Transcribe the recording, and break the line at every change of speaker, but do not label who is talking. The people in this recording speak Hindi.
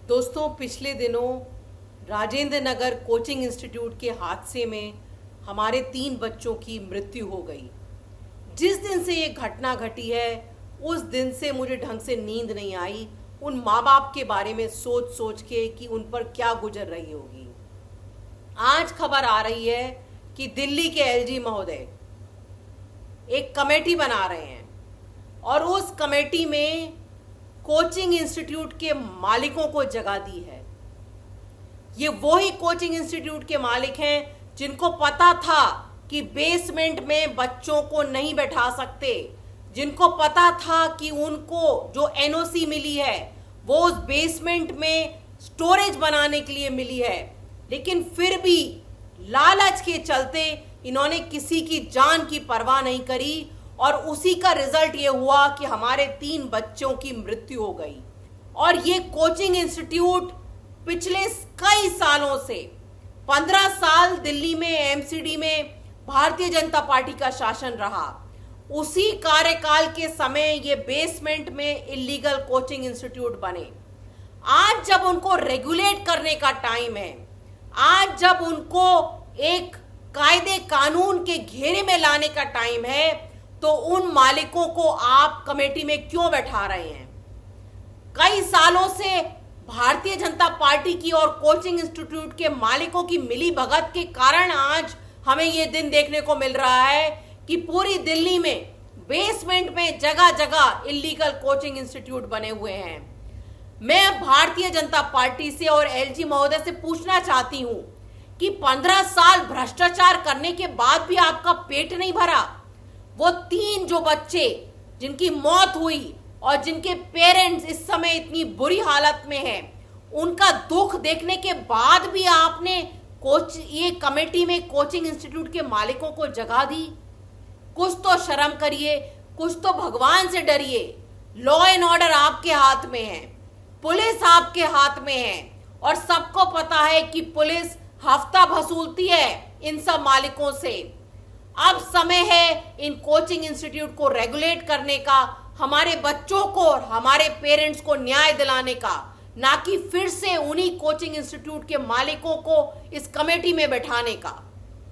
दोस्तों, पिछले दिनों राजेंद्र नगर कोचिंग इंस्टीट्यूट के हादसे में हमारे 3 बच्चों की मृत्यु हो गई। जिस दिन से ये घटना घटी है उस दिन से मुझे ढंग से नींद नहीं आई उन माँ बाप के बारे में सोच सोच के कि उन पर क्या गुजर रही होगी। आज खबर आ रही है कि दिल्ली के एलजी महोदय एक कमेटी बना रहे हैं और उस कमेटी में कोचिंग इंस्टीट्यूट के मालिकों को जगह दी है। ये वही कोचिंग इंस्टीट्यूट के मालिक हैं जिनको पता था कि बेसमेंट में बच्चों को नहीं बैठा सकते, जिनको पता था कि उनको जो एनओसी मिली है वो उस बेसमेंट में स्टोरेज बनाने के लिए मिली है, लेकिन फिर भी लालच के चलते इन्होंने किसी की जान की परवाह नहीं करी और उसी का रिजल्ट ये हुआ कि हमारे 3 बच्चों की मृत्यु हो गई। और ये कोचिंग इंस्टीट्यूट पिछले कई सालों से 15 साल दिल्ली में एमसीडी में भारतीय जनता पार्टी का शासन रहा। उसी कार्यकाल के समय ये बेसमेंट में इलीगल कोचिंग इंस्टीट्यूट बने। आज जब उनको रेगुलेट करने का टाइम है, आज जब उनको एक कायदे कानून के घेरे में लाने का टाइम है, तो उन मालिकों को आप कमेटी में क्यों बैठा रहे हैं? कई सालों से भारतीय जनता पार्टी की और कोचिंग इंस्टीट्यूट के मालिकों की मिली भगत के कारण आज हमें यह दिन देखने को मिल रहा है कि पूरी दिल्ली में बेसमेंट में जगह जगह इलीगल कोचिंग इंस्टीट्यूट बने हुए हैं। मैं भारतीय जनता पार्टी से और एलजी महोदय से पूछना चाहती हूं कि 15 साल भ्रष्टाचार करने के बाद भी आपका पेट नहीं भरा। वो 3 जो बच्चे जिनकी मौत हुई और जिनके पेरेंट्स इस समय इतनी बुरी हालत में हैं, उनका दुख देखने के बाद भी आपने ये कमेटी में कोचिंग इंस्टीट्यूट के मालिकों को जगह दी। कुछ तो शर्म करिए, कुछ तो भगवान से डरिए। लॉ एंड ऑर्डर आपके हाथ में है, पुलिस आपके हाथ में है और सबको पता है कि पुलिस हफ्ता वसूलती है इन सब मालिकों से। अब समय है इन कोचिंग इंस्टीट्यूट को रेगुलेट करने का, हमारे बच्चों को और हमारे पेरेंट्स को न्याय दिलाने का, ना कि फिर से उन्हीं कोचिंग इंस्टीट्यूट के मालिकों को इस कमेटी में बैठाने का।